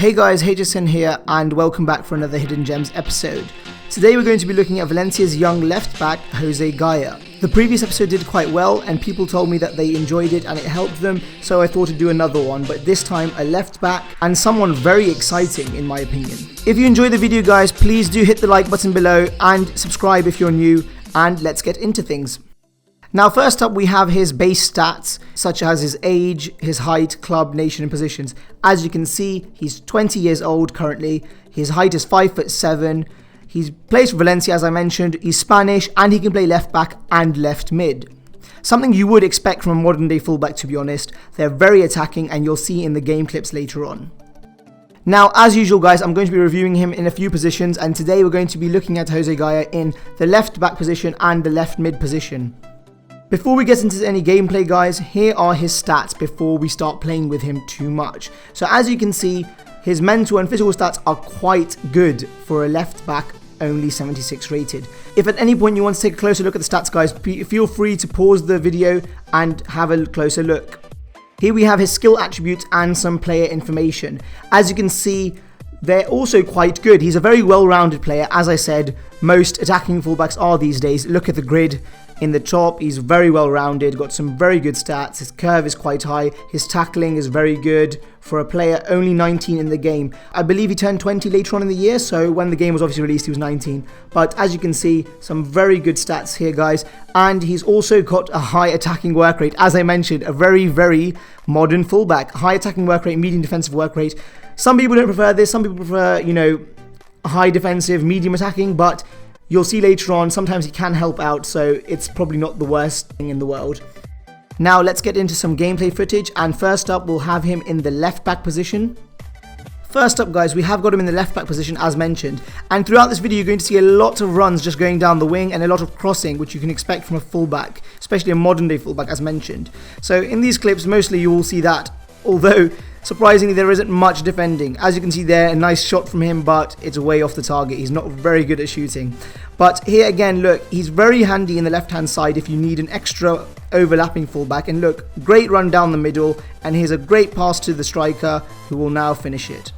Hey guys, José here and welcome back for another Hidden Gems episode. Today we're going to be looking at Valencia's young left back, José Gaya. The previous episode did quite well and people told me that they enjoyed it and it helped them, so I thought to do another one, but this time a left back and someone very exciting in my opinion. If you enjoyed the video guys, please do hit the like button below and subscribe if you're new, and let's get into things. Now first up we have his base stats such as his age, his height, club, nation and positions. As you can see, he's 20 years old currently, his height is 5'7", he plays for Valencia as I mentioned, he's Spanish and he can play left back and left mid. Something you would expect from a modern day fullback, to be honest. They're very attacking and you'll see in the game clips later on. Now as usual guys, I'm going to be reviewing him in a few positions and today we're going to be looking at José Gaya in the left back position and the left mid position. Before we get into any gameplay guys, here are his stats before we start playing with him too much. So as you can see, his mental and physical stats are quite good for a left back, only 76 rated. If at any point you want to take a closer look at the stats guys, feel free to pause the video and have a closer look. Here we have his skill attributes and some player information. As you can see, they're also quite good. He's a very well-rounded player. As I said, most attacking fullbacks are these days. Look at the grid in the top. He's very well-rounded, got some very good stats. His curve is quite high. His tackling is very good for a player only 19 in the game. I believe he turned 20 later on in the year, so when the game was obviously released, he was 19. But as you can see, some very good stats here, guys. And he's also got a high attacking work rate. As I mentioned, a very, very modern fullback. High attacking work rate, medium defensive work rate. Some people don't prefer this. Some people prefer, high defensive, medium attacking, but you'll see later on, sometimes he can help out, so it's probably not the worst thing in the world. Now let's get into some gameplay footage, and first up we'll have him in the left back position. First up guys, we have got him in the left back position as mentioned, and throughout this video you're going to see a lot of runs just going down the wing and a lot of crossing, which you can expect from a fullback, especially a modern day fullback as mentioned. So in these clips mostly you will see that, although surprisingly there isn't much defending. As you can see there, a nice shot from him, but it's way off the target. He's not very good at shooting. But here again, look, he's very handy in the left hand side if you need an extra overlapping fullback. And look, great run down the middle, and here's a great pass to the striker who will now finish it.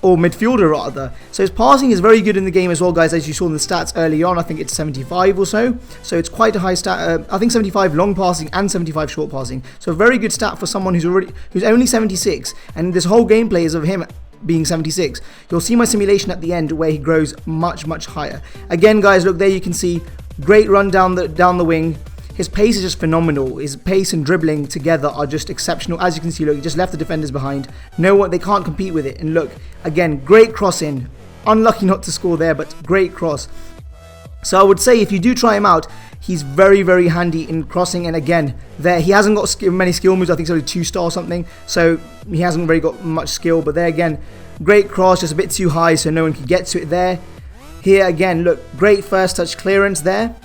Or midfielder rather. So his passing is very good in the game as well guys, as you saw in the stats early on. I think it's 75 or so. So it's quite a high stat. I think 75 long passing and 75 short passing. So a very good stat for someone who's only 76. And this whole gameplay is of him being 76. You'll see my simulation at the end where he grows much, much higher. Again guys, look there you can see great run down the wing. His pace is just phenomenal. His pace and dribbling together are just exceptional. As you can see, look, he just left the defenders behind. They can't compete with it. And look, again, great cross in. Unlucky not to score there, but great cross. So I would say if you do try him out, he's very, very handy in crossing. And again, there he hasn't got many skill moves. I think it's only 2-star or something. So he hasn't really got much skill. But there again, great cross, just a bit too high so no one can get to it there. Here again, look, great first touch clearance there.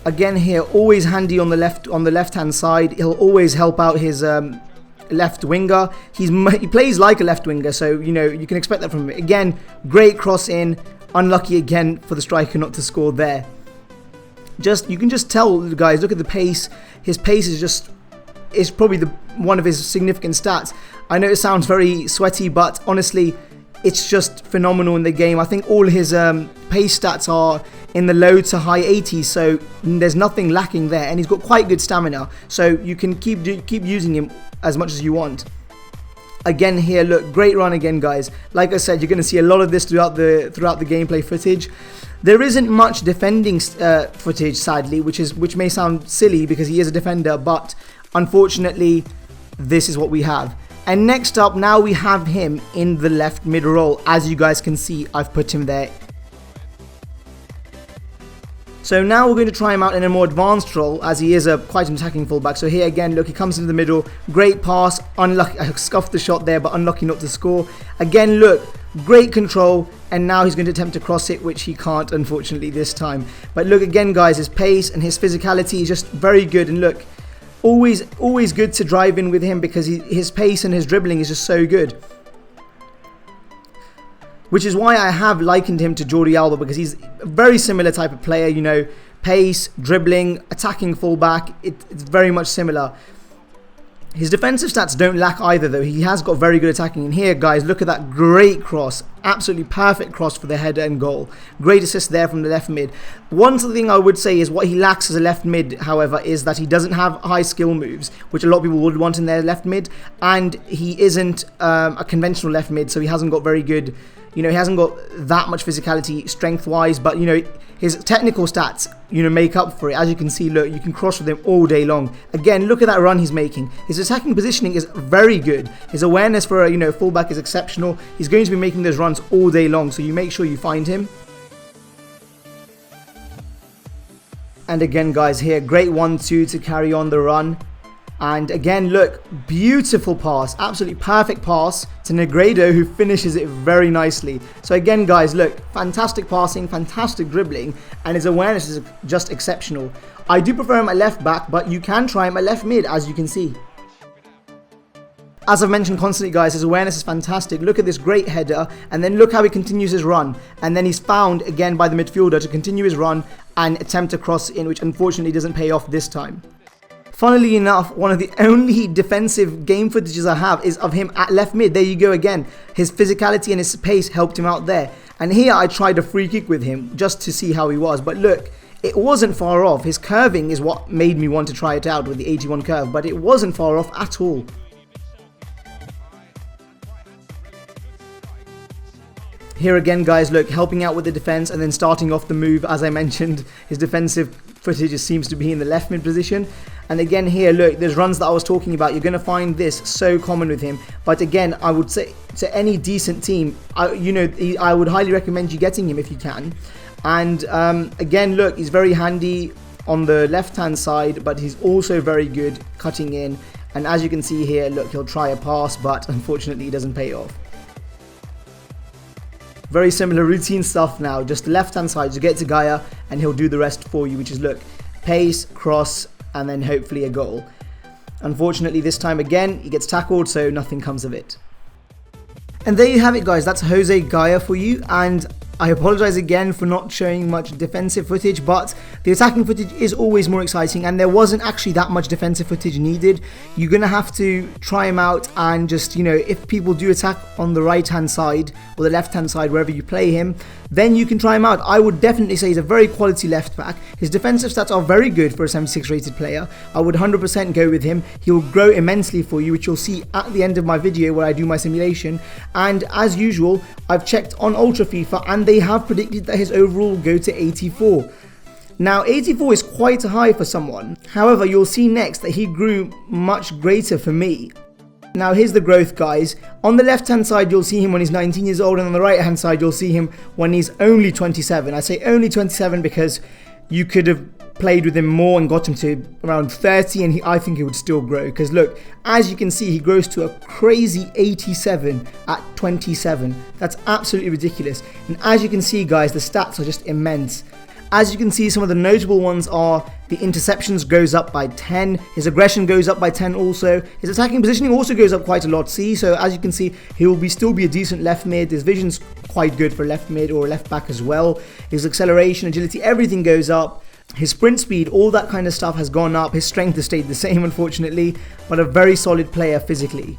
Again here, always handy on the left hand side. He'll always help out his left winger. He plays like a left winger, so you can expect that from him. Again, great cross in. Unlucky again for the striker not to score there. You can just tell guys. Look at the pace. His pace is probably one of his significant stats. I know it sounds very sweaty, but honestly, it's just phenomenal in the game. I think all his pace stats are in the low to high 80s, so there's nothing lacking there, and he's got quite good stamina, so you can keep using him as much as you want. Again here, look, great run again guys. Like I said, you're going to see a lot of this throughout the gameplay footage. There isn't much defending footage sadly, which may sound silly because he is a defender, but unfortunately this is what we have. And next up, now we have him in the left mid role. As you guys can see, I've put him there. So now we're going to try him out in a more advanced role, as he is quite an attacking fullback. So here again, look, he comes into the middle, great pass, unlucky, I scuffed the shot there, but unlucky not to score. Again, look, great control, and now he's going to attempt to cross it, which he can't, unfortunately, this time. But look again, guys, his pace and his physicality is just very good, and look, always good to drive in with him because his pace and his dribbling is just so good. Which is why I have likened him to JORDI ALBA, because he's a very similar type of player, pace, dribbling, attacking fullback, it's very much similar. His defensive stats don't lack either though. He has got very good attacking. And here guys, look at that great cross. Absolutely perfect cross for the header and goal. Great assist there from the left mid. One thing I would say is what he lacks as a left mid, however, is that he doesn't have high skill moves, which a lot of people would want in their left mid. And he isn't a conventional left mid, so he hasn't got very good, he hasn't got that much physicality strength wise, but his technical stats, make up for it. As you can see, look, you can cross with him all day long. Again, look at that run he's making. His attacking positioning is very good. His awareness for a, fullback is exceptional. He's going to be making those runs all day long, so you make sure you find him. And again, guys, here, great 1-2 to carry on the run. And again, look, beautiful pass, absolutely perfect pass to Negredo, who finishes it very nicely. So again, guys, look, fantastic passing, fantastic dribbling, and his awareness is just exceptional. I do prefer him at left back, but you can try him at left mid, as you can see. As I've mentioned constantly, guys, his awareness is fantastic. Look at this great header, and then look how he continues his run. And then he's found again by the midfielder to continue his run and attempt a cross in, which unfortunately doesn't pay off this time. Funnily enough, one of the only defensive game footages I have is of him at left mid. There you go again. His physicality and his pace helped him out there. And here I tried a free kick with him just to see how he was. But look, it wasn't far off. His curving is what made me want to try it out with the 81 curve. But it wasn't far off at all. Here again, guys, look, helping out with the defense and then starting off the move. As I mentioned, his defensive footage seems to be in the left mid position. And again here, look, there's runs that I was talking about. You're going to find this so common with him. But again, I would say to any decent team, I would highly recommend you getting him if you can. And again, look, he's very handy on the left-hand side, but he's also very good cutting in. And as you can see here, look, he'll try a pass, but unfortunately it doesn't pay off. Very similar routine stuff now, just the left-hand side, you get to Gaya, and he'll do the rest for you, which is, look, pace, cross, and then hopefully a goal. Unfortunately, this time again, he gets tackled, so nothing comes of it. And there you have it, guys. That's José Gaya for you, and I apologize again for not showing much defensive footage, but the attacking footage is always more exciting, and there wasn't actually that much defensive footage needed. You're going to have to try him out, and just, if people do attack on the right-hand side or the left-hand side, wherever you play him, then you can try him out. I would definitely say he's a very quality left back. His defensive stats are very good for a 76 rated player. I would 100% go with him. He will grow immensely for you, which you'll see at the end of my video where I do my simulation. And as usual, I've checked on Ultra FIFA and they have predicted that his overall will go to 84. Now 84 is quite high for someone. However, you'll see next that he grew much greater for me. Now here's the growth, guys. On the left hand side you'll see him when he's 19 years old, and on the right hand side you'll see him when he's only 27. I say only 27 because you could have played with him more and got him to around 30, and I think he would still grow, because look, as you can see, he grows to a crazy 87 at 27. That's absolutely ridiculous. And as you can see, guys, the stats are just immense. As you can see, some of the notable ones are the interceptions goes up by 10, his aggression goes up by 10 also, his attacking positioning also goes up quite a lot, see, so as you can see, he will still be a decent left mid, his vision's quite good for left mid or left back as well, his acceleration, agility, everything goes up, his sprint speed, all that kind of stuff has gone up, his strength has stayed the same unfortunately, but a very solid player physically.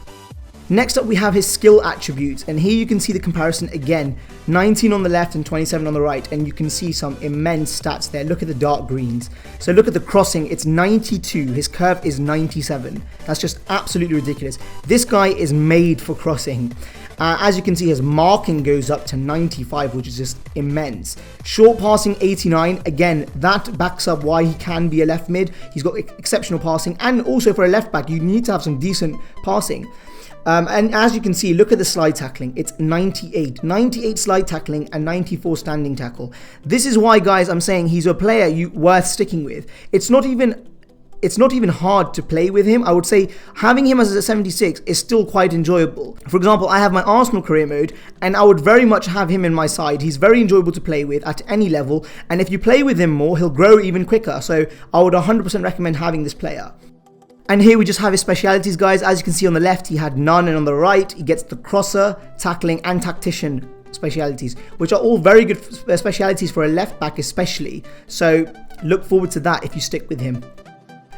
Next up we have his skill attributes, and here you can see the comparison again, 19 on the left and 27 on the right, and you can see some immense stats there. Look at the dark greens. So look at the crossing, it's 92, his curve is 97. That's just absolutely ridiculous. This guy is made for crossing. As you can see, his marking goes up to 95, which is just immense. Short passing 89, again, that backs up why he can be a left mid. He's got exceptional passing, and also for a left back, you need to have some decent passing. And as you can see, look at the slide tackling. It's 98 slide tackling and 94 standing tackle. This is why, guys, I'm saying he's a player worth sticking with. It's not even hard to play with him. I would say having him as a 76 is still quite enjoyable. For example, I have my Arsenal career mode, and I would very much have him in my side. He's very enjoyable to play with at any level, and if you play with him more, he'll grow even quicker. So I would 100% recommend having this player. And here we just have his specialities, guys. As you can see on the left, he had none, and on the right, he gets the crosser, tackling, and tactician specialities, which are all very good specialities for a left back especially. So look forward to that if you stick with him.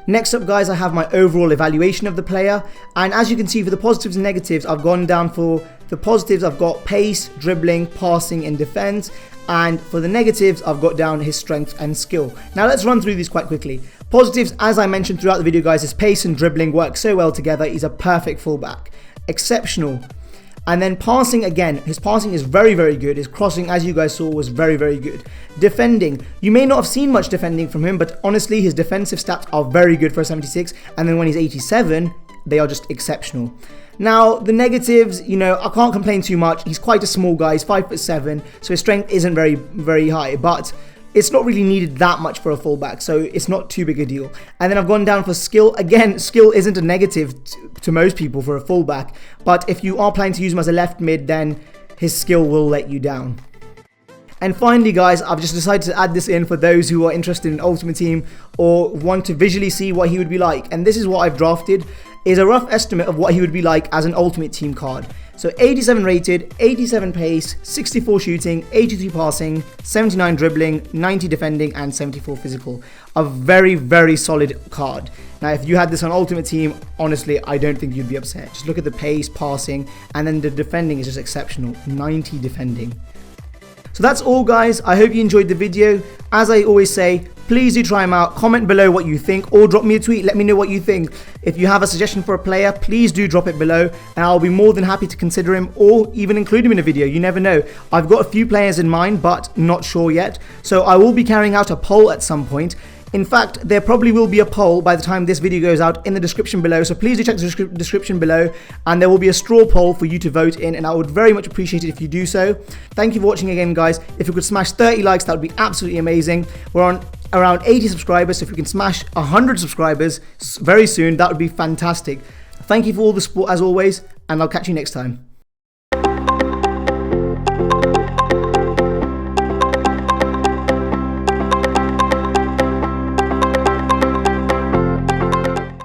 Next up guys, I have my overall evaluation of the player, and as you can see for the positives and negatives, I've gone down. For the positives I've got pace, dribbling, passing and defense, and for the negatives I've got down his strength and skill. Now let's run through these quite quickly. Positives, as I mentioned throughout the video guys, his pace and dribbling work so well together. He's a perfect fullback, exceptional. And then passing, again, his passing is very, very good. His crossing, as you guys saw, was very, very good. Defending, you may not have seen much defending from him, but honestly, his defensive stats are very good for a 76. And then when he's 87, they are just exceptional. Now, the negatives, you know, I can't complain too much. He's quite a small guy. He's 5'7", so his strength isn't very, very high. But it's not really needed that much for a fullback, so it's not too big a deal. And then I've gone down for skill. Again, skill isn't a negative to most people for a fullback, but if you are planning to use him as a left mid, then his skill will let you down. And finally guys, I've just decided to add this in for those who are interested in Ultimate Team or want to visually see what he would be like. And this is what I've drafted, is a rough estimate of what he would be like as an Ultimate Team card. So 87 rated, 87 pace, 64 shooting, 83 passing, 79 dribbling, 90 defending and 74 physical. A very, very solid card. Now if you had this on Ultimate Team, honestly I don't think you'd be upset. Just look at the pace, passing, and then the defending is just exceptional. 90 defending. So that's all guys, I hope you enjoyed the video. As I always say, please do try him out. Comment below what you think or drop me a tweet, let me know what you think. If you have a suggestion for a player, please do drop it below and I'll be more than happy to consider him or even include him in a video, you never know. I've got a few players in mind but not sure yet, so I will be carrying out a poll at some point. In fact, there probably will be a poll by the time this video goes out in the description below, so please do check the description below and there will be a straw poll for you to vote in and I would very much appreciate it if you do so. Thank you for watching again guys. If you could smash 30 likes, that would be absolutely amazing. We're on around 80 subscribers, so if we can smash 100 subscribers very soon, that would be fantastic. Thank you for all the support as always, and I'll catch you next time.